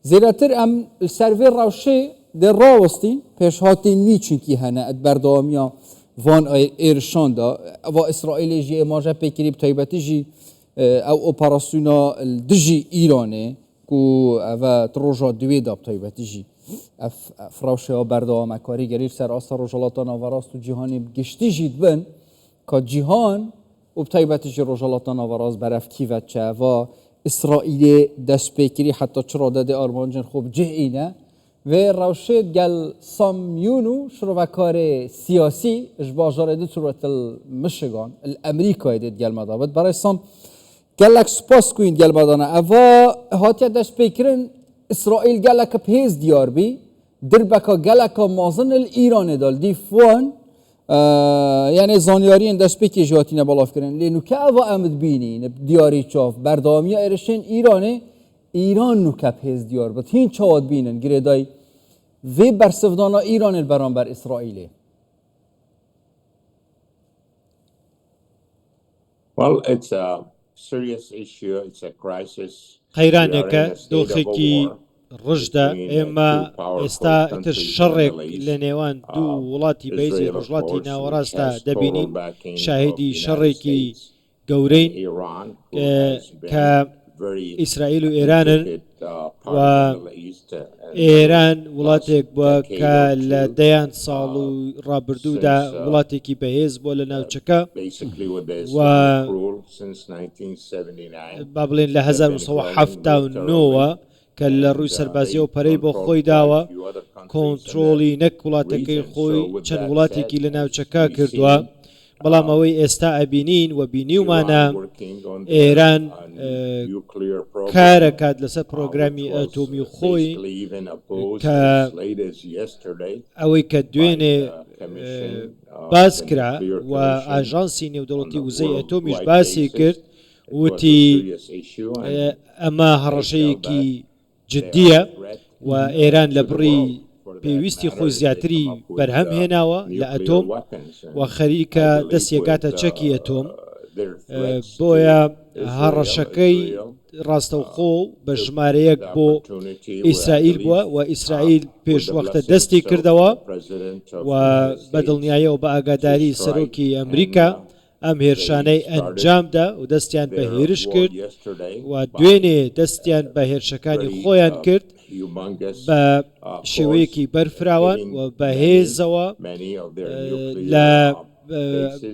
زیاتر ام سرور روشی در راوستی پیش هاتی نیچنکی هنه برداومیا وان ایرشان دا و اسرائیل جی ماجا پیکری بتایبتی جی او اپراسیونا دجی ایرانه کو و تروجا دوی دا بتایبتی جی فراوشه ها برداوم کاری گریر سر آسر رجالاتان آوراست و جهانی گشتی جید بن که جهان و بتایبتی جی رجالاتان آوراست برف کیوت چه و اسرائیل دست پیکری حتی چرا داده آرمانجن خوب جهینه و روشید گل سامیونو شروعکار سیاسی اجباجاره دو صورت المشگان الامریکایی دید گل مدابد برای سام گلک سپاس کوین گل مدانه اوا هاتیا دست پیکرن اسرائیل گلک پیز دیار بی دربکا گلک مازن ایران دال دی فوان یعنی زانیاری دست پیکی جاتی نبالاف کردن لینو که اوا امد بینی دیاری چاف بردامی ایرشن ایران نو کپ هز دیار بود هین چواد بینن گریدای و برسفدانا ایران البران بر اسرائیل. Well, it's a serious issue. It's a crisis. قەیرانێکە دۆخێکی ڕژدا ئێمە ئێستا ئتر شەڕێک لە نێوان دوو وڵاتی بەیزی ڕۆژڵاتی ناوەڕاستە دەبینین شاهدی شەڕێکی گەورەین کە ئیسرائیل و ئێرانن و ئێران وڵاتێک بووە کە لە دەیان ساڵ و ڕابردوودا وڵاتێکی بەهێز بۆ لە ناوچەکە و با بڵێن لە 1970ەوە کە لە ڕووی سەربازیە و پەرەی بۆ خۆی داوە کۆنتترۆلی نەک وڵاتەکەی خۆی چەند وڵاتێکی لە ناوچەکە کردووە بەڵام ئەوەی ئێستا ئەبینین و بینیومانە ئێران کارەکات لەسەر پرۆگرامی ئەتۆمی خۆی کە ئەوەی کە دوێنێ باس کرا و ئاژانسی نێودەوڵەتی وزەی ئەتۆمیش باسی کرد وتی ئەمە هەڕەشەیەکی جددیە و ئێران لە بڕی پێویستی خۆی زیاتری بەرهەم هێناوە لە ئەتۆم و خەریکە دەستیەکاتە چەکی ئەتۆم بۆیە هەڕەشەکەی ڕاستەوخۆ بە ژمارەیەک بۆ ئیسرائیل بووە و ئیسرائیل پێشوەختە دەستی کردەوە و بەدڵنیاییەوە بە ئاگاداری سەرۆکی ئەمریکا ئەم هێرشانەی ئەنجامدا و دەستیان بە هێرش کرد و دوێنێ دەستیان بە هێرشەکانی خۆیان کرد بە شێوەیەکی بەرفراوان و بەهێزەوە لە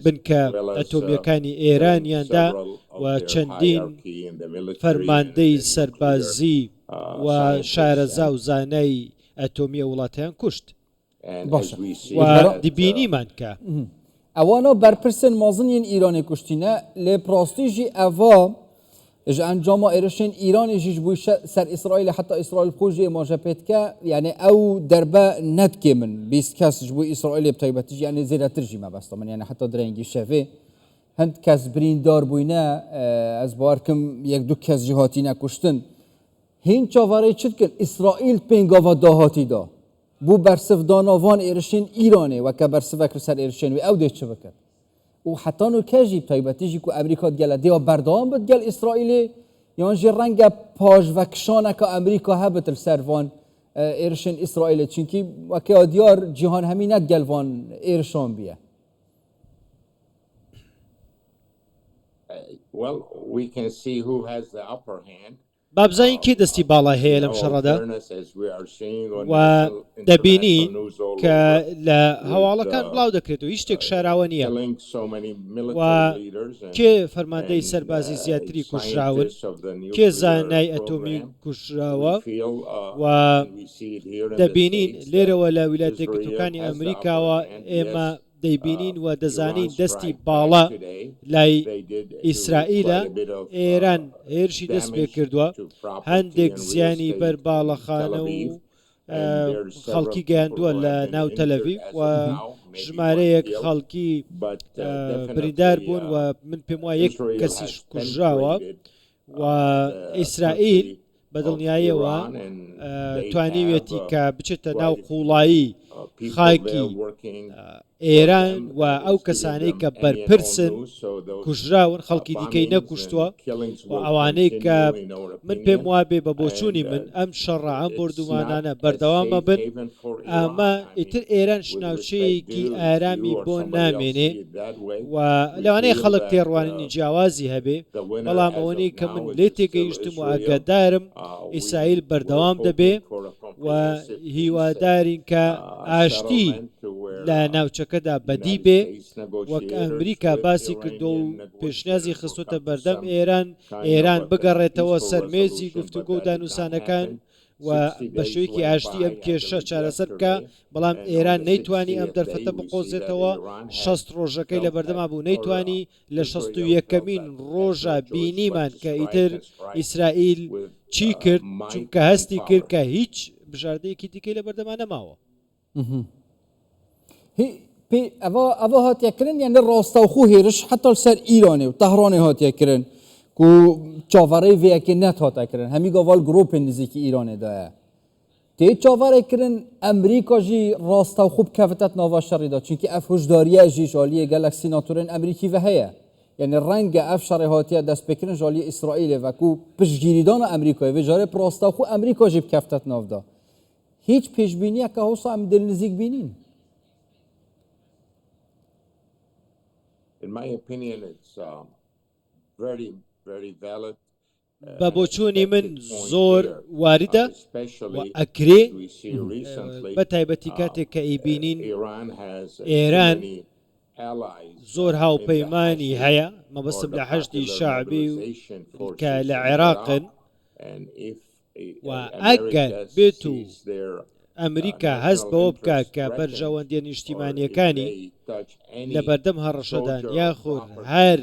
بنکە ئەتۆمیەکانی ئێرانیاندا و چەندین فەرماندەی سەربازی و شارەزا و زانای ئەتۆمیە وڵاتیان کوشت و دبینیمان کە اوانا برپرسن مازنین ایرانی کشتینه لپراستیجی اوا اج انجام ایرشن ایرانی جیج بوی سر اسرائیل حتی اسرائیل خوجی ماجا پیتکه یعنی او دربه ند که من بیست کس جبوی اسرائیل بتایبتیج یعنی زیره ترجی ما بستا من یعنی حتی درنگی شفه هند کس برین دار بوینه از بارکم یک دو کس جهاتی نکشتن هین چاوره چید کن اسرائیل پینگاوا داهاتی دا بو برسفدانا وان ایرشن ایرانه و که برسفکر سر ایرشن و او ده چه بکر و حتی نو کجی بتایبتیجی که امریکا گله دیا بردام بد گل اسرائیل یان جی رنگ پاش وکشانه که امریکا هبت السروان ایرشن اسرائیل چونکی وکه دیار جهان همینت گل وان ایرشان بیه. Well, we can see who has the upper hand. بابزین کی دەستی باڵای هەیە لەم شەڕەدا و دەبینین کە لە هەواڵەکان بڵاو دەکرێت و هیچ شتێک شاراوە نییە و کێ فەرماندەی سەربازی زیاتری کوژراون کێ زانای ئەتۆمی کوژراوە و دەبینین لێرەوە لە ویلایەتە یەکگرتووەکانی ئەمریکاوە ئێمە دەیبینین و دەزانین دەستی باڵا لای ئیسرائیلە ئێران هێرشی دەست پێ کردووە هەندێک زیانی بەر باڵەخانە و خەڵکی گەیاندووە لە ناو تەلەڤیڤ و ژمارەیەک خەڵکی بریندار بوون و من پێم وایە یەک کەسیش کوژراوە و ئیسرائیل بەدڵنیاییەوە توانیوێتی کە بچێتە ناو قوڵایی خاکی ئێران و ئەو کەسانەی کە بەرپرسن کوژراون خەڵکی دیکەی نەکوشتووە و ئەوانەی کە من پێم وابێ بە بۆچوونی من ئەم شەڕە ئەم بردومانانە بەردەوامە بن ئەمە ئیتر ئێران شناوچەیەکی ئارامی بۆ نامێنێ و لەوانەیە خەڵک تێڕوانینی جیاوازی هەبێ بەڵام ئەوەنەی کە من لێ تێگەیشتم و ئاگادارم ئیسرائیل بەردەوام دەبێ و هیوادارین کە ئاشتی لە ناوچەکەدا بەدی بێ وەک ئەمریکا باسی کردو و پێشنیازی خستوتە بەردەم ئێران بگەڕێتەوە سەرمێزی گفتوگۆ و دانووسانەکان و بە شوەیەکی ئاشتی ئەم کێشە چارەسەر بکە بەڵام ئێران نەیتوانی ئەم دەرفەتە بقۆزێتەوە 60 ڕۆژەکەی لە بەردەما بوو نەیتوانی لە 61مین ڕۆژە بینیمان کە ئیتر ئیسرائیل چی کرد چونکە هەستی کرد کە هیچ بژاردەیەکی دیکەی لە بەردەما نەماوە ئەوە هاتیەکردن یعنی ڕاستەوخۆ هێرش حتا سەر ئیرانێ و تەهرانێ هاتیەکردن و چاوەڕێی vêyekê net hatekirin hemî gaval gropên nizîkî Îranê de ye tê çavarêkirin Emerîka jî rastexû bikevite nava şerê de çunkî ev hişdariya jî ji aliyê gelek sînatorên Emerîkî ve heye yani renge ev şerê hatiye destpêkirin ji aliyê İsraîlê ve ku piştgirîdana Emerîkayê vê jarê rastexû Emerîka jî bikevite nav da hiç pêşbîniyeke hewsa em dilnizîk bînin. In my opinion, it's very valid. بە بۆچوونی من زۆر واردە و ئەکرێ بە تایبەتی کاتێک کە ئیبینین ئێران زۆر هاوپەیمانی هەیە مەبەستم لە حەشتی شعبی کە لە عێراقن و ئەگەر بێت و ئەمریکا هەست بەوە بکات کە بەرژەوەندیە نیشتیمانیەکانی لە بەردەم هەڕەشەدان یاخود هەر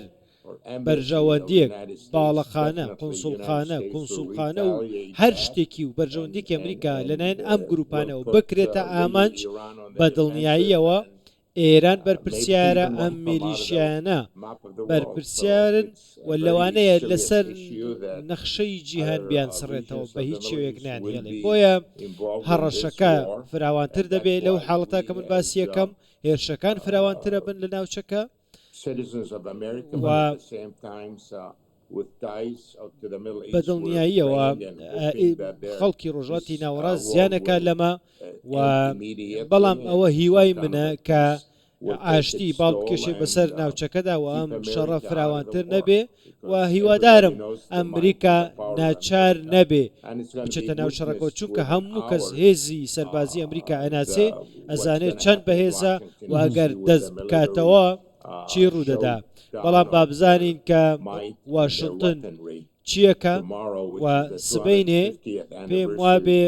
بەرژەوەندیەک باڵەخانە قونسوڵخانە کونسوڵخانە و هەر شتێکی و بەرژەوەندێکی ئەمریکا لەنایەن ئەم گروپانەوە بکرێتە ئامانج بە دڵنیاییەوە ئێران بەرپرسیارە ئەم میلیشیانە بەرپرسیارن و لەوانەیە لەسەر نەخشەی جیهان بیان سڕێتەوە بە هیچ شێوەیەک نانهێڵێ بۆیە هەڕەشەکە فراوانتر دەبێت لەو حاڵەتا کە من باسی یەکەم هێرشەکان فراوانترە بن لە ناوچەکە بەدڵنیاییەوە خەڵکی ڕۆژاتی ناوەڕاست زیانەکە لەمە و بەڵام ئەوە هیوای منە کە ئاشتی باڵ بکێشێ بەسەر ناوچەکەدا و ئەم شەڕە فراوانتر نەبێ و هیوادارم ئەمریکا ناچار نەبێ بچێتە ناو شەڕەکەەوە چونکە هەموو کەس هێزی سەربازی ئەمریکا ئەناسێ ئەزانێت چەند بەهێزە و ئەگەر دەست بکاتەوە چی ڕوودەدا بەڵام بابزانین کە واشنگتن چیەکە و سبەینێ پێم وابێ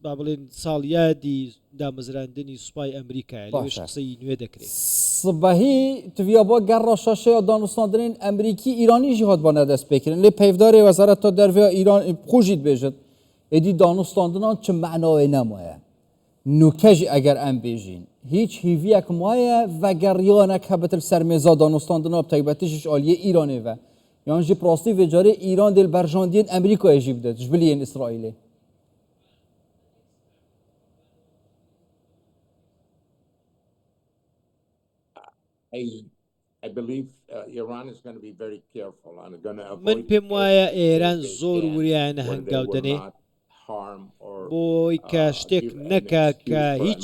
با بڵێن ساڵ یادی دامەزراندنی سوپای ئەمریکای لەوێش قسەی نوێ دەکرێت سبەهی تویا بۆ گەڕە شەشەیە دانوستاندنین ئەمریکی ئیرانی ژی هات بۆنە دەستپێکردن لێ پەیفدارێ وەزارەت تا دەرڤێ ئیران خۆشیت بێژێت ئێدی دانوستاندنان چ معناوێ نەمایە نوکەژی ئەگەر ئەم بێژین هیچ هیڤیەک وایە ڤەگەڕیانێک هەبێتە سەرمێزا دانوستاندنا تایبەتیشیش ئالیە ئیرانێ ڤە یان jî prostî vê carê îran dêl berjandiyên Emerîkayê jî bide ji biliyên İsraîlê. من پێم وایە ئێران زۆر وریانە هەنگاو دەنێ بۆی کە شتێک نەکا کە هیچ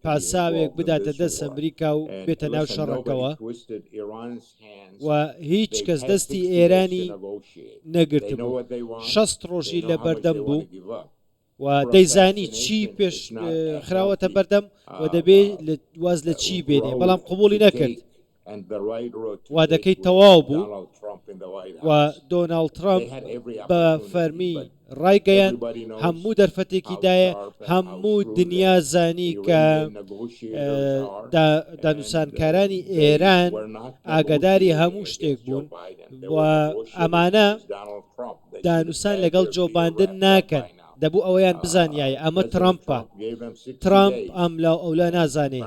پاساوێک بداتە دەست ئەمریکا و بێتە ناو شەڕەکەوە و هیچ کەس دەستی ئێرانی نەگرتبوو 60 ڕۆژی لە بەردەم بوو و دەیزانی چی پێش خراوەتە بەردەم و دەبێت واز لە چی بێنێ بەڵام قبولی نەکرد وادەکەی تەواو بوو و دۆناڵد ترامپ بە فەرمی ڕایگەیان هەموو دەرفەتێکی دایە هەموو دنیا زانی کە دانووسانکارانی ئێران ئاگاداری هەموو شتێک بوون و ئەمانە دانووسان لەگەڵ جۆ بایدن ناکەن دەبوو ئەوەیان بزانیایە ئەمە ترامپە ترامپ ئەم لاو ئەولا نازانێ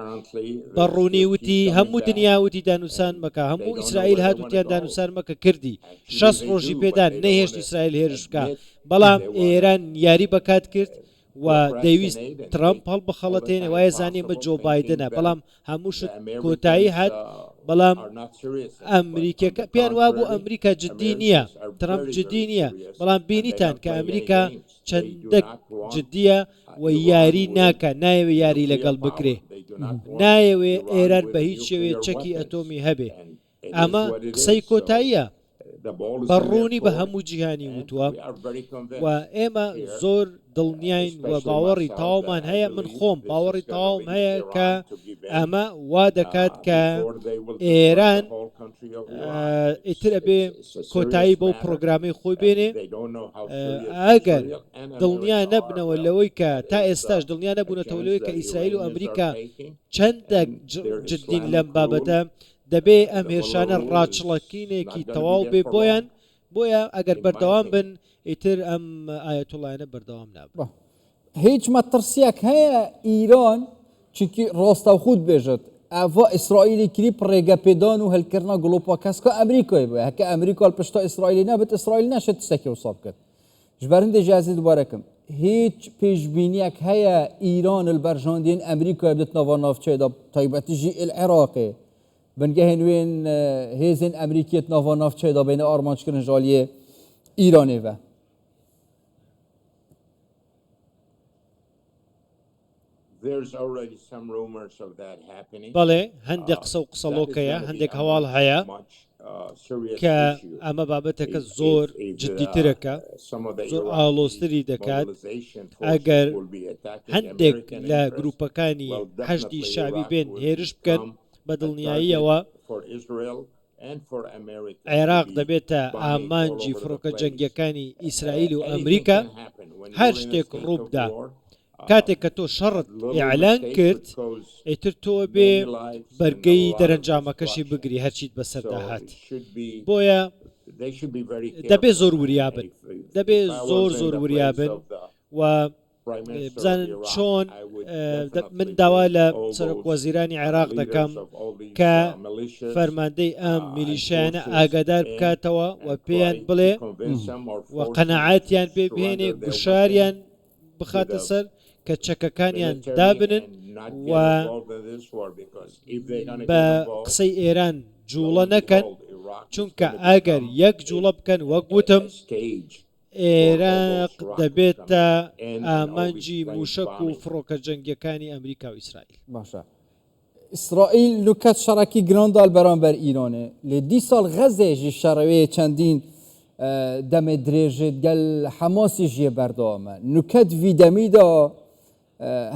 بەڕوونی وتی هەموو دنیا وتی دانووسان مەکە هەموو ئیسرائیل هاتووتیان دانووسان مەکە کردی 60 ڕۆژی پێدان نەهێشت ئیسرائیل هێرش بکە بەڵام ئێران یاری بەکات کرد و دەویست ترامپ هەڵبخەڵەتێنێ وایە زانێمە جۆ بایدنە بەڵام هەمووشت کۆتایی هات بەڵام ئەمریکەکە پیان وابوو ئەمریکا جددی نییە ترامپ جددی نییە بەڵام بینیتان کە ئەمریکا چەندەك جددیە و یاری ناکە نایەوێ یاری لەگەڵ بکرێ نایەوێ ئێران بە هیچ شێوێ چەکی ئەتۆمی هەبێ ئەمە قسەی کۆتاییە بەڕوونی بە هەموو جیهانی وتووە و ئێمە زۆر دڵنیاین و باوەڕی تاوامان هەیە من خۆم باوەڕی تاوام هەیە کە ئەمە وا دەکات کە ئێران ئیتر ئەبێ کۆتایی بەو پرۆگرامی خۆی بێنێ ئەگەر دڵنیا نەبنەوە لەوەی کە تا ئێستاش دڵنیا نەبوونەتەوە لەوەی کە ئیسرائیل و ئەمریکا چەندە جددین لەم بابەتە دەبێ ئەم هێرشانە ڕاچڵەکینێکی تەواو بێ بۆیە ئەگەر بەردەوام بن ئیتر ئەم ئایەتوڵایانە بەردەوام نابن هیچ مەترسیەک هەیە ئیران چونکی ڕاستەوخود بێژێت ئەڤە ئیسرائیلی کلیپ ڕێگەپێدان و هەلکردنا گڵۆپاکەسکە ئەمریکای بێ هەکە ئەمریکا پشتا ئیسرائیلی نەبێت ئیسرائیل نەشێت تشتێکی وساب کرد ژبەرندێ جیازی دوبارەکەم هیچ پێشبینیەک هەیە ئیران البەرژاندین ئەمریکای بدێت ناوە ناوچەیەدا تایبەتیژی العێراقێ بنگهن وين هيزن أمريكية نافا نافچه دا بين آرمانش كرن جالية إيراني و بەڵێ هەندێک قسە و قسەڵۆکەیە هەندێک هەواڵ هەیە کە ئەمە بابەتەکە زۆر جددیترەکە زۆر ئاڵۆستری دەکات ئەگەر هەندێک لە گروپەکانی حەشدی شابی بێن هێرش بکەن بە دڵنیاییەوە عێراق دەبێتە ئامانجی فڕۆکە جەنگیەکانی ئیسرائیل و ئەمریکا هەر شتێک ڕووبدا کاتێک کە تۆ شەڕت ئیعلان کرد ئیتر تۆ بێ بەرگەی دەرەنجامەکەشی بگری هەرچیت بەسەردا هات بۆیە دەبێ زۆر وریابن دەبێ زۆر وریابن و بزانن چۆن من داوا لە سەرۆک وەزیرانی عێراق دەکەم کە فەرماندەی ئەم میلیشیانە ئاگادار بکاتەوە و پێیان بڵێ و قەنەعاتیان پێ بهێنێ گوشاریان بخاتە سەر کە چەکەکانیان دابنن و بە قسەی ئێران جوڵە نەکەن چونکە ئەگەر یەک جوڵە بکەن وەک وتم عێراق دەبێتە ئامانجی موشک و فڕۆکە جەنگیەکانی ئەمریکا و ئیسرائیل باشە ئیسرائیل نوکەت شەڕەکی گراندا بەرامبەر ئیرانێ لێ 10 ساڵ غەزێژی شەڕەوەیە چەندین دەمێ درێژێت گەل حەماسیژیە بەردەوامە نوکەت ڤیدەمیدا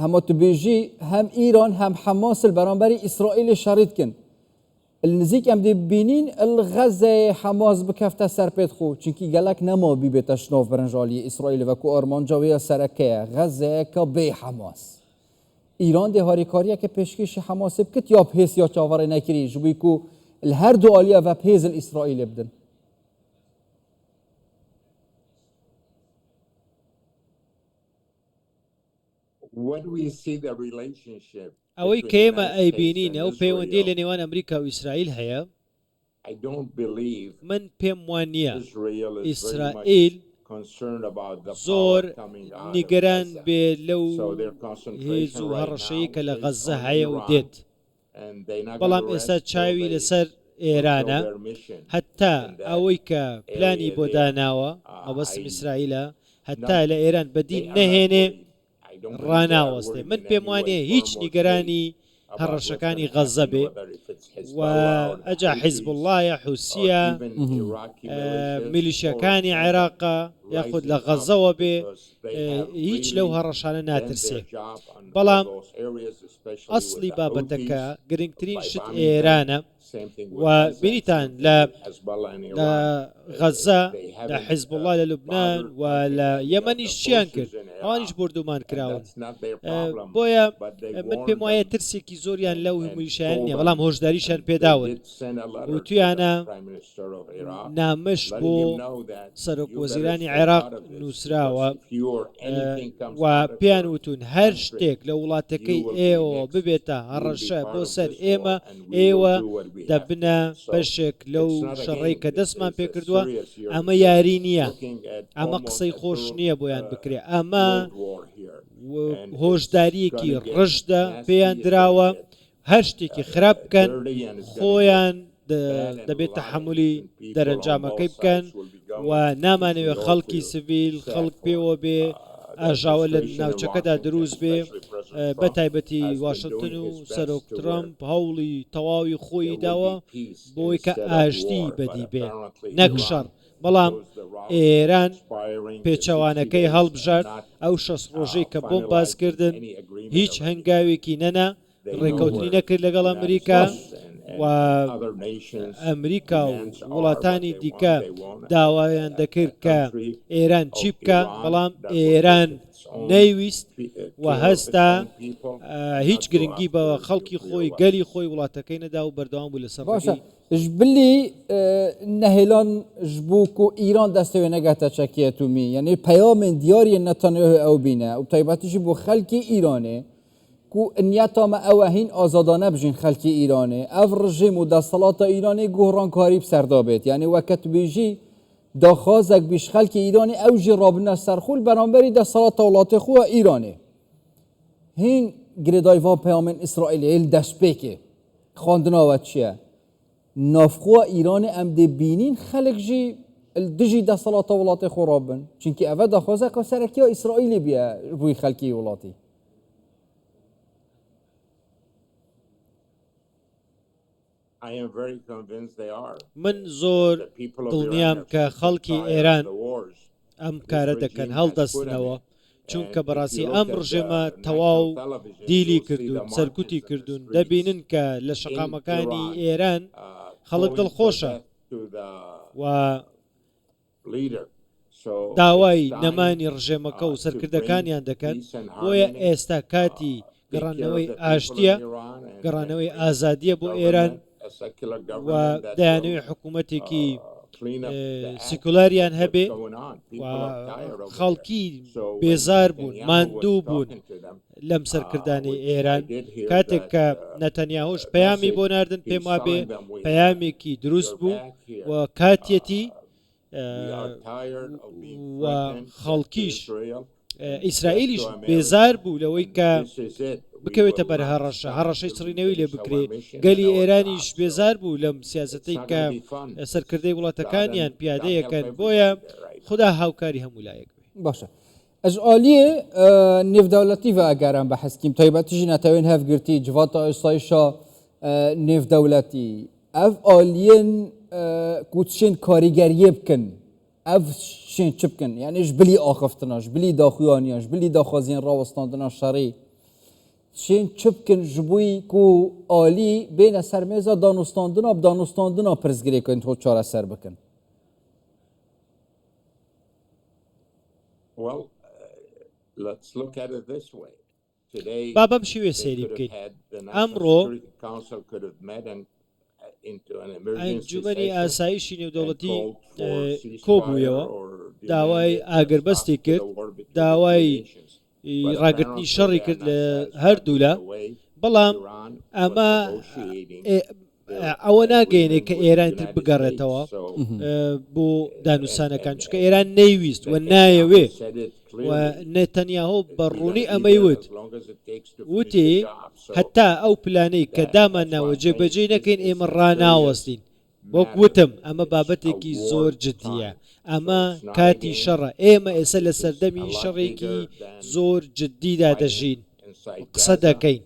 هەماتوبێژی هەم ئیران هەم حەماسل بەرامبەری ئیسرائیل شەڕیتکن النزیک ئەم دەبینین الغەزێ حەماس بکەفتە سەر پێت خۆ چونکی گەلک نەما بیبێتە شنۆڤ بەرەنجالی ئیسرائیل وەکو ئەرمانجاوەیە سەرەکەیە غەزەیەکە بێ حەماس ئیران دێ هاریکاریەکە پێشکەشی حەماسێ بکرد یا پێس یا چاوەڕێ نەکری ji بووی ku هەر دوو ئالیە بە پێزل ئیسرائیلێ بدن ئەوەی کە ئێمە ئەیبینینە و پەیوەندی لە نێوان ئەمریکا و ئیسرائیل هەیە من پێم وان نییە ئیسرائیل زۆر نیگەران بێ لەو هێز و هەڕەشەیە کە لە غەزە هەیە و دێت بەڵام ئێستا چاوی لەسەر ئێرانە هەتا ئەوەی کە پلانی بۆ داناوە ئەوەسم ئیسرائیلە هەتا لە ئێران بەدین نەهێنێ ڕناوەستێ من پێم وانێ هیچ نیگەرانی هەڕەشەکانی غەزە بێ و ئەجا حیزب اللهە حوسیە میلیشیەکانی عێراقا یاخود لە غەزەوە بێ هیچ لەو هەڕەشانە ناترسێ بەڵام ئەسلی بابەتەکە گرنگترین شت ئێرانە و بینیتان لە غەزە لە حیزب الله لە لوبنان و لە یەمەنیش چیان کرد ئەوانیش بردومان کراون بۆیە من پێم وایە ترسێکی زۆریان لەو میلیشیان نییە بەڵام هۆشداریشان پێداون و تویانە نامەش بۆ سەرۆک وەزیرانی عێراق نووسراوە و پێیان وتون هەر شتێک لە وڵاتەکەی ئێوە ببێتە هەڕەشە بۆ سەر ئێمە ئێوە دەبنە بەشێک لەو شەڕەی کە دەستمان پێ کردووە ئەمە یاری نییە ئەمە قسەی خۆش نییە بۆیان بکرێ ئەمە هۆشداریەکی ڕژدە پێیان دراوە هەر شتێکی خراپ بکەن خۆیان دەبێت تەحملی دەرەنجامەکەی بکەن و نامانەوێ خەڵکی سڤیل خەڵک پێوە بێ ئاژاوە لە ناوچەکەدا دروست بێ بە تایبەتی واشنگتن و سەرۆک ترامپ هەوڵی تەواوی خۆی داوە بۆی کە ئاشتی بەدی بێ نەک شەڕ بەڵام ئێران پێچەوانەکەی هەڵبژارد ئەو 6 ڕۆژەی کە بۆم باسکردن هیچ هەنگاوێکی نەنا ڕێکەوتنی نەکرد لەگەڵ ئەمریکا و ئەمریکا و وڵاتانی دیکە داوایان دەکرد کە ئێران چی بکە بەڵام ئێران نەیویست و هەستا هیچ گرنگی بەوە خەڵکی خۆی گەلی خۆی وڵاتەکەی نەدا و بەردەوام بوو لەسەر بلی نهێلان ji bo ku îran destê wê negehte çekiyetûmî yani peyamên diyariyê Netanyahu ew bîne û taybetî jî bo xelkê Îranê ku niyeta me ew e hîn azadane bijîn xelkê Îranê ev rejim û destelata Îranê guhrankarî bi ser dabêt yani weke tu bêjî daxwazek bî ji xelkê Îranê ew jî rabine serxû li beramberî destelata welatê xwe Îranê hîn girêdayî van peyamên İsraîlê li destpêkê xwandina we çi ye navxwa Îranê em dê bînîn xelek jî dijî destelata welatê xwe rabin çunkî ev e daxwazeka serekiya İsraîlê bûye bûyî xelkê welatî من زۆر دڵنیام کە خەڵکی ئێران ئەم کارە دەکەن هەڵدەستنەوە چونکە بەڕاستی ئەم ڕژێمە تەواو دیلی کردوون سەرکوتی کردوون دەبینن کە لە شەقامەکانی ئێران خەڵک دڵخۆشە و داوای نەمانی ڕژێمەکە و سەرکردەکانیان دەکەن بۆیە ئێستا کاتی گەڕانەوەی ئاشتیە گەڕانەوەی ئازادیە بۆ ئێران و دەیانەوێت حکوومەتێکی سیکولاریان هەبێ و خەڵکی بێزار بوون ماندوو بوون لەم سەرکردانی ئێران کاتێک کە نەتەنیاهوش پەیامی بۆ ناردن پێم وابێ پەیامێکی دروست بوو و کاتێتی و خەڵکیش ئیسرائیلیش بێزار بوو لەوەی کە بکەوێتە بەر هەڕەشەی سڕینەوەی لێ بکرێ گەلی ئێرانیش بێزار بوو لەم سیاسەتەی کە سەرکردەی وڵاتەکانیان پیادەیەکەن بۆیە خدا هاوکاری هەموو لایەک باشە ئەژ ئالیێ نێودەوڵەتیڤە ئەگەران بە حەسکیم تایبەتیژی نەتەوێن هەفگرتی جڤاتە ئێستایشا نێودەوڵەتی ئەv ئالیێن کوچێن کاریگەریە بکەن ئەv شێن چ بکەن یعنی ji bilî axiftina ji bilî daxuyaniya ji bilî daxwaziyên rawestandina şerê şên çi bikin ji bo ku alî bêne sermêza danûstandina bi danûstandina pirsgirêkên xwe çareser bikin با بەم شێوێ سەیری بکەیت ئەمڕۆ ئەنجومەنی ئاسایشی نێودەوڵەتی کۆبوویەوە داوای ئاگربەستی کرد داوای ڕاگررتنی شەڕی کرد لە هەردوولا بەڵام ئەمە ئەوە ناگەێنێ کە ئێران تر بگەڕێتەوە بۆ دانووسانەکان چکە ئێران نەیویست و نایەوێ و نێتەنیاهۆ بەڕوونی ئەمەی وتی هەتا ئەو پلانەی کە دامان ناوە جێبەجێ نەکەین ئێمە ڕناوەستین وەک وتم ئەمە بابەتێکی زۆر جددیە ئەمە کاتی شەڕە ئێمە ئێستا لە سەردەمی شەڕێکی زۆر جددیدا دەژین قسە دەکەین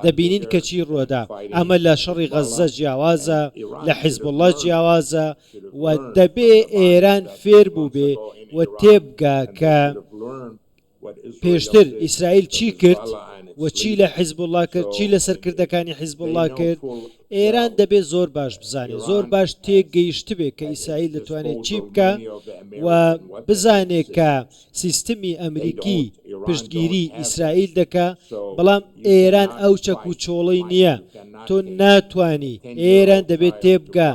دەبینین کە چی ڕۆدا ئەمە لە شەڕی غەزە جیاوازە لە حیزبوڵڵا جیاوازە و دەبێ ئێران فێر بوو بێ و تێبگا کە پێشتر ئیسرائیل چی کرد و چی لە حیزبوڵڵا کرد چی لە سەرکردەکانی حیزبوڵڵا کرد ئێران دەبێت زۆر باش بزانێت زۆر باش تێگەیشت بێ کە ئیسرائیل دەتوانێت چی بکە و بزانێت کە سیستمی ئەمریکی پشتگیری ئیسرائیل دەکا بەڵام ئێران ئەو چەک و چۆڵی نییە تۆ ناتوانی ئێران دەبێت تێبگا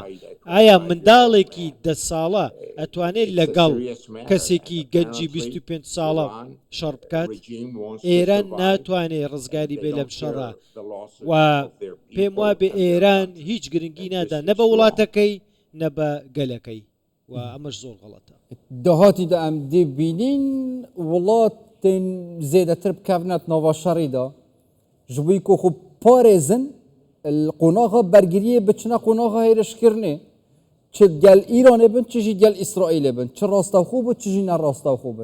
ئایا منداڵێکی 10 ساڵە ئەتوانێت لەگەڵ کەسێکی گەنجی 25 ساڵە شەڕ بکات ئێران ناتوانێت ڕزگاری بێ لەم شەڕە و پێم وابێ ئێران هیچ گرنگی نادا نە بە وڵاتەکەی نە بە گەلەکەی و ئەمەش زۆر غەڵەتە داهاتی دا ئەم دێبینین وڵات تن زيادة ترب كافنات نوفا شريدا جويكو خو باريزن القناغة برگريه بچنا قناغة هيرش كرنه چه گل ایران بن چه جی گل اسرائیل بن چه راستا خوب چه جی نراستا خوب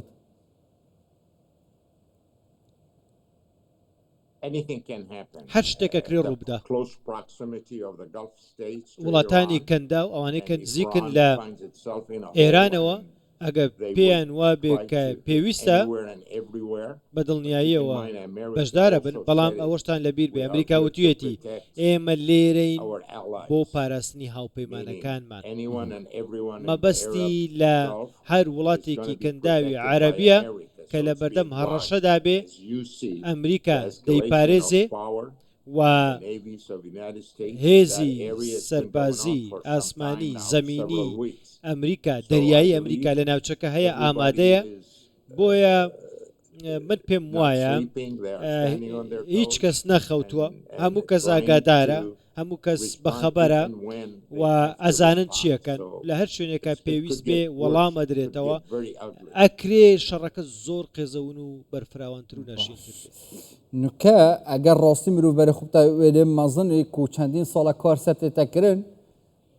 Anything can happen. هەر شتێکە کرێ ڕوو بدە Close proximity of the Gulf states to وڵاتانی Iran, کەندا و ئەوانەی کە and نزیکن Iran لە finds itself in a hole ئێرانەوە and ئەگە they پێیان would وابێ try کە to پێویستە anywhere and everywhere. بەدڵنیاییەوە Keep in mind, America بەشدارە بن also بەڵام said it. ئەوەشتان لەبیر بێ We are ئەمریکا here to وتوێتی protect ئێمە لێرەین our allies, بۆ پاراستنی meaning هاوپەیمانەکانمان anyone and everyone in the مەبەستی Arab لە Gulf هەر is وڵاتێکی gonna be کەنداوی protected by عەرەبیە America. کە So لە it's بەردەم being هەڕەشەدا بێ watched. As you see, ئەمریکا the escalation دەیپارێزێ of power, و the navies of the United States, that هێزی area has been going on سەربازی for some ئاسمانی time now, زەمینی several weeks. ئەمریکا So دەریایی I ئەمریکا believe لە ناوچەکە هەیە everybody ئامادەیە is بۆیە من پێم not وایە sleeping. They are standing on their هیچ toes کەس نەخەوتووە and هەموو کەس trying ئاگادارە to هەموو کەس respond بەخەبەرە even when they و have to ئەزانن respond. چیەکەن So لە هەر شوێنێکە it پێویست could بێ get وەڵام worse. It could ئەدرێتەوە get very ugly. ئەکرێ شەڕەکە زۆر قێزەون و بەرفراوانتر و ناشینتر نکە ئەگەر ڕاستی مرۆڤ بەرە خوبتا وێلێ مەزنێک و چەندین ساڵە کار سەرتێتەکردن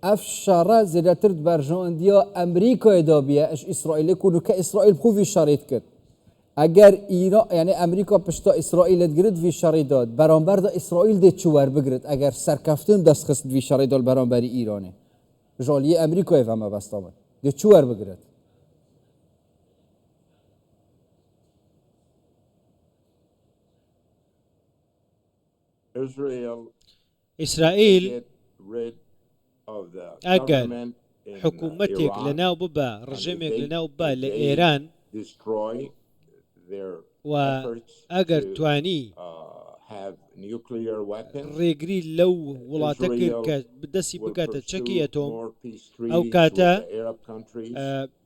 ئەف شەڕە زیاتر بەرژەوەندیە ئەمریکایدا بیە ئەش ئیسرائیلێک و نکە ئیسرائیل خووی شەڕێت کرد ئەگەر ئیران یعنی ئەمریکا پشتا ئیسرائیلت گرت وی شەڕی داد بەرامبەردا ئیسرائیل دێت چی وەربگرت ئەگەر سەرکەفتن دەستخست وی شەڕی داد بەرامبەری ئیرانێ ژالیە ئەمریکای ئەمە بەستا بن دێت چی وەربگرت Israel ئیسرائیل get rid of the ئەگەر government in حکوومەتێک Iran لەناو ببە ڕژێمێک لەناو بە لە ئێران destroy their و efforts ئەگەر to توانی have nuclear weapons. ڕێگری لەو وڵاتە کرد کە دەستی will بکاتە pursue چەکی ئەتۆم more peace ئەو treaties کاتە with the Arab countries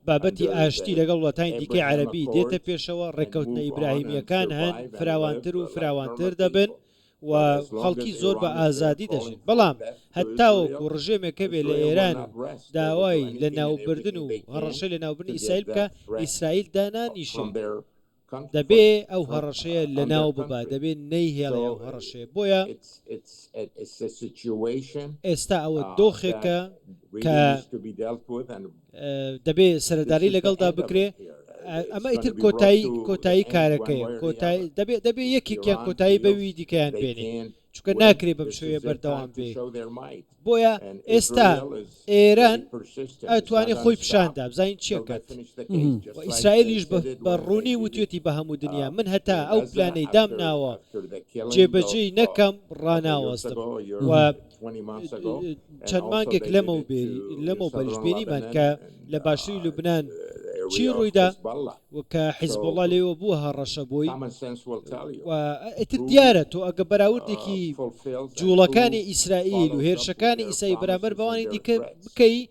بابەتی under ئاشتی the لەگەڵ وڵاتانی دیکەی Abraham عەربی Accords دێتە پێشەوە and ڕێکەوتنە move ئیبراهیمیەکان on and هەن survive and فراوانتر و live like فراوانتر normal دەبن people. و But as long خەڵکی as زۆر بە Iran is ئازادی there دەژین calling بەڵام for death to هەتاوەکو Israel, ڕژێمێکە بێ لە Israel will ئێران not rest. They will do داوای anything لە and ناوبردن و everything they can هەڕەشە لە ناوبردنی to ئیسرائیل get بکە that threat ئیسرائیل دانانیشێ from their country, دەبێ from- ئەو from, هەڕەشەیە on لە their ناو ببە country. دەبێ نەیهێڵێ ئەو So, هەڕەشەیە بۆیە it's a situation ئێستا ئەوە that دۆخێکە really کە needs to be dealt with, and دەبێ this سەرەداری is the لەگەڵدا end of بکرێ it here. ئەمە It's ئیتر gonna be brought to کۆتایی the end کارەکەیە one way or the کۆتایی other. دەبێ یەکێکیان Iran کۆتایی feels بەوی دیکەیان they بێنێ can't چونکە win. ناکرێ بەم This شێوەیە is their بەردەوام time to بێ show their might. بۆیە And ئێستا Israel is ئێران very persistent. It's ئەتوانێت not خۆی gonna پیشاندا stop بزانین till چیەکەت they finish the case, just like ئیسرائیلیش they did it بە when they ڕوونی did it, وتوێتی بە هەموو دنیا من in هەتا ئەو Gaza پلانەی after دامناوە the killing جێبەجێی of, نەکەم couple years ڕناوەستم ago, a year, و 20 months ago, and چەند also مانگێک they لەمە did it to لەمە southern بەریشبێنیمان Lebanon کە and, لە باشووری لوبناان the چی area of ڕوویدا Hezbollah. کە حیزبوڵڵا لێوە بووە هەڕەشە بووی Common sense will tell you. و ئیتر دیارە تۆ ئەگە بەراوردێکی fulfills and جوڵەکانی who ئیسرائیل و follows up هێرشەکانی with their ئیسایی بەرامبەر promises بەوانی and their دیکە threats. بکەی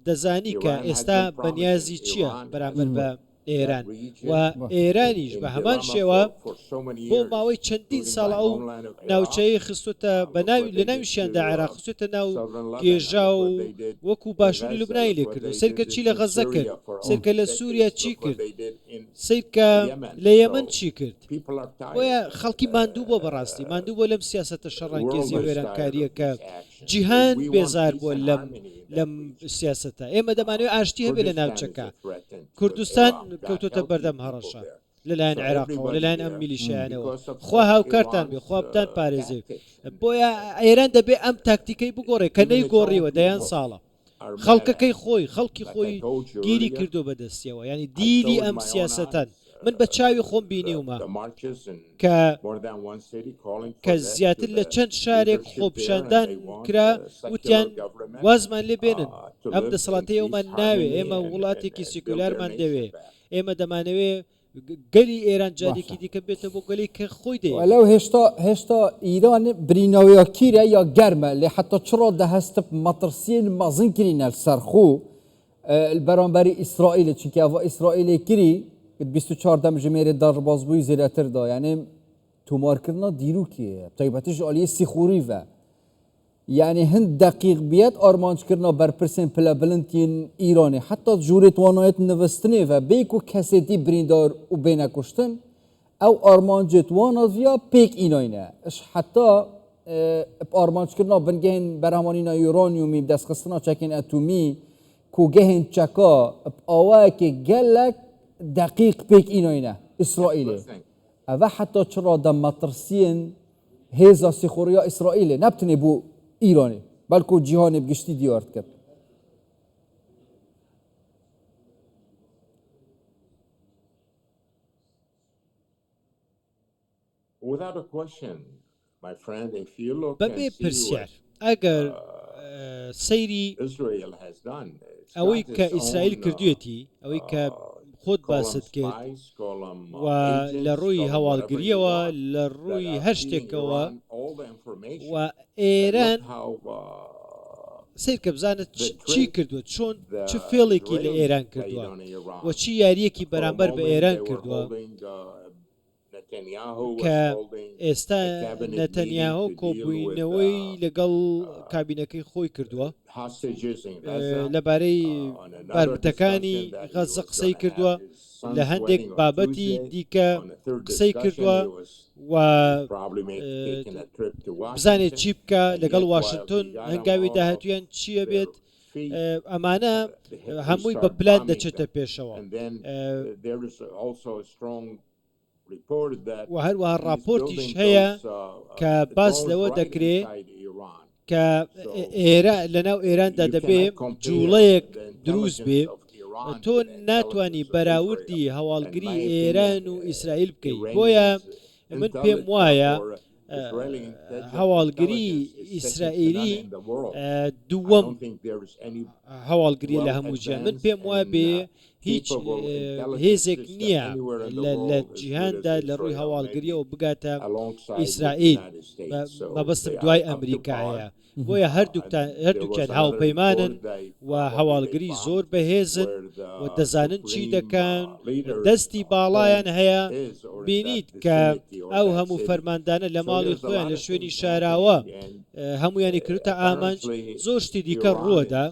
دەزانی کە Iran has ئێستا been بەنیازی promising. چییە Iran بەرامبەر has بە ئێران that region و ئێرانیش in بە هەمان Irama شێوە for so many بۆ years, ماوەی چەندین including ساڵ my ئەو homeland of Iraq. ناوچەی خستوتە بە Look what they لە did ناویشیاندا to, عێراق خستوتە ناو southern Lebanon. گێژا Look و what they did وەکو in باشووری Gaza. لوبنانی Look لێ what کردو they سەرکە did چی in لە غەزە Syria کرد for all سەرکە لە decades. سووریا چی Look what کرد they did in سیرکە Yemen. لە یەمەن So, چی کرد people are tired. بۆیە خەڵکی ماندوو بۆ بەڕاستی ماندوو بۆ لەم سیاسەتە شەڕانگێزی و World is وێرانکاریە tired of کە these actions. جیهان We want بێزار peace بووە and لەم harmony in that لەم region. سیاسەتە ئێمە دەمانوێت ئاشتی هەبێ لە Kurdistan is ناوچەکە a threat to کوردستان Iraq. God کەوتۆتە help بەردەم you هەڕەشە people there. لەلایەن So عێراقەوە everybody لەلایەن ئەم there, میلیشیانەوە because of خوا هاوکارتان بێ Iran's, خوا بدان پارێزێ tactics. بۆیە ئێران دەبێ ئەم تاکتیکەی بگۆڕێ کە نەی گۆڕیوە دەیان ساڵە are mad خەڵکەکەی at. خۆی خەڵکی Like I خۆی told you گیری earlier, کردو بەدەستیەوە ینی دیلی saw with ئەم my own سیاسەتەن eyes, من بە چاوی خۆم بینیومە the marches in کە more than one city calling for کە that زیاتر to لە the چەند شارێک leadership there, خۆپشاندان and they want کرا a secular وتیان government, وازمان لێ بێنن to ئەم live دەسەڵاتی in ئەومان peace, ناوێ harmony, ئێمە and وڵاتێکی build their سیکولارمان nation دەوێ back. ئێمە دەمانەوێ گەلی ئێران جارێکی دیکە بێتە بۆ گەلی کە خۆی دێ ولو هشتا ایران بریناویا کیره یا گرمه لی حتی چرا ده هست مطرسین مازن کرین السرخو البرانبری اسرائیل چونکه اوا اسرائیل کری 24 جمعه در بازبوی زیراتر دا یعنی تومار کردنا دیرو کیه طیبتش عالیه سیخوری و یعنی هند دقیق بیت آرمانج کردنا بر پرسن پلا بلنتین ایرانی حتی جورت وانایت نوستنه و بیکو کسیتی بریندار و بین کشتن او ارمانجت وانا فيا بيك ايناينا اش حتى بارمانج كرنا بنجهن برهمانينا يورانيومي بدس خصنا تشكين اتومي كو جهن تشكا باواك جلك دقيق بيك ايناينا اسرائيلي اوا حتى چرا دم مترسين هزا سخوريا اسرائيلي نبتني بو ايراني بلکو جهان بگشتی دیارت کرد Without a question, my friend, if you look بەبێ and see پرسیار what ئەگەر سەیری Israel has done, it's ئەوەی got کە its ئیسرائیل own کردوێتی ئەوەی کە خۆت باست کرد spies, call 'em, و لە agents, ڕووی call 'em whatever you هەواڵگریەوە want, لە that ڕووی are هەر feeding شتێکەوە Iran all the information. و And ئێران look how سیر کە بزانێت the چی trick کردووە چۆن چ the فێڵێکی لە Israelis ئێران played کردووە on Iran. و چی یاریەکی For a بەرامبەر بە moment, ئێران they were کردووە holding, Netanyahu was کە holding ئێستا a cabinet نەتەنیاهۆ meeting to deal with کۆبووینەوەی لەگەڵ کابینەکەی خۆی کردووە hostages in Gaza. لەبارەی On another باربتەکانی discussion that he غەزە was قسەی gonna کردووە have his son's لە هەندێک wedding on بابەتی Tuesday. دیکە On a third قسەی discussion, کردووە he was و probably taking a trip to بزانێت Washington. چی بکە And لەگەڵ yet, while واشنگتن he got 'em هەنگاوی off داهاتویان of چییە their بێت feet, ئەمانە they هەمووی start بە پلان bombing دەچێتە them. پێشەوە And then there is also a strong report that و هەروەها he's ڕاپۆرتیش building هەیە those کە باس drones لەوە right دەکرێت inside Iran. کە لەناو ئێراندا You دەبێ cannot compare جوڵەیەک the دروست بێ intelligence of Iran تۆ to the ناتوانانی intelligence of بەراوردی Israel. هەواڵگری In my ئێران و opinion, ئیسرائیل بکەیت Iranians بۆیە من پێم وایە Israeli هەواڵگری intelligence is second to ئیسرائیلی none in the world. I دووەم don't think there is any هەواڵگری لە هەموو جیان من پێم وایە بێ هیچ هێزێک نییە لە جیهاندا لە ڕووی هەواڵگریەوە بگاتە ئیسرائیل مەبەستم دوای ئەمریکایە بۆیە هەردووکیان هاوپەیمانن و هەواڵگری زۆر بەهێزن و دەزانن چی دەکەن دەستی باڵایان هەیە بینیت کە ئەو هەموو فەرماندانە لە ماڵی خۆیان لە شوێنی شاراوە هەمویانی کردتە ئامانج زۆر شتی دیکە ڕووەدا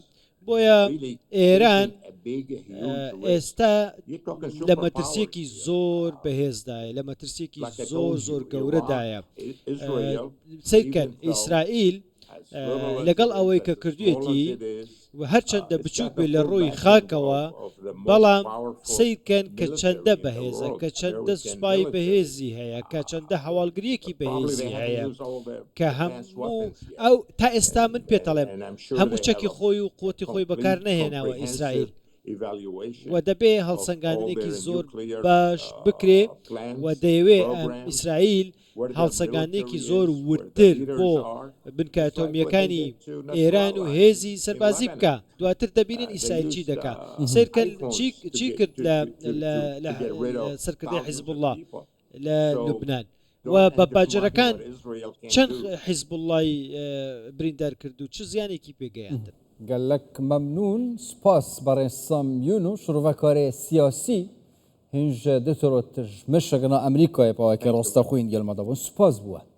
بۆیە ئێران ئێستا لە مەترسیەکی زۆر بەهێزدایە لە مەترسیەکی زۆر گەورەدایە سیرکەن ئیسرائیل لەگەڵ ئەوەی کە کردوێتی و هەرچەندە بچووک بێ لە ڕووی خاکەوە بەڵام سیرکەن کە چەندە بەهێزە کە چەندە سوپای بەهێزی هەیە کە چەندە هەواڵگریەکی بەهێزی هەیە کە هەموو ئەو تا ئێستا من پێتەڵێم هەموو چەکی خۆی و قوتی خۆی بەکار نەهێناوە ئیسرائیل و دەبێ هەڵسەنگاندنێکی زۆر باش بکرێ و دەیەوێ ئیسرائیل هەڵسەنگاندێکی زۆر ورتر بۆ بنکە ئەتۆمیەکانی ئێران و هێزی سەربازی بکە دواتر دەبینن ئیسرائیل چی دەکا سیرکە چی کرد لە سەرکردی حیزب الله لە لوبنان و بە باجەرەکان چەند حیزب اللهی بریندار کرد و چ زیانێکی پێگەیاندن قال لك ممنون سپاس برای سامیونو شروع سیاسی هنج دتروت مش جنا امریکا با که راستا خوین گل مدابون سپاس بوه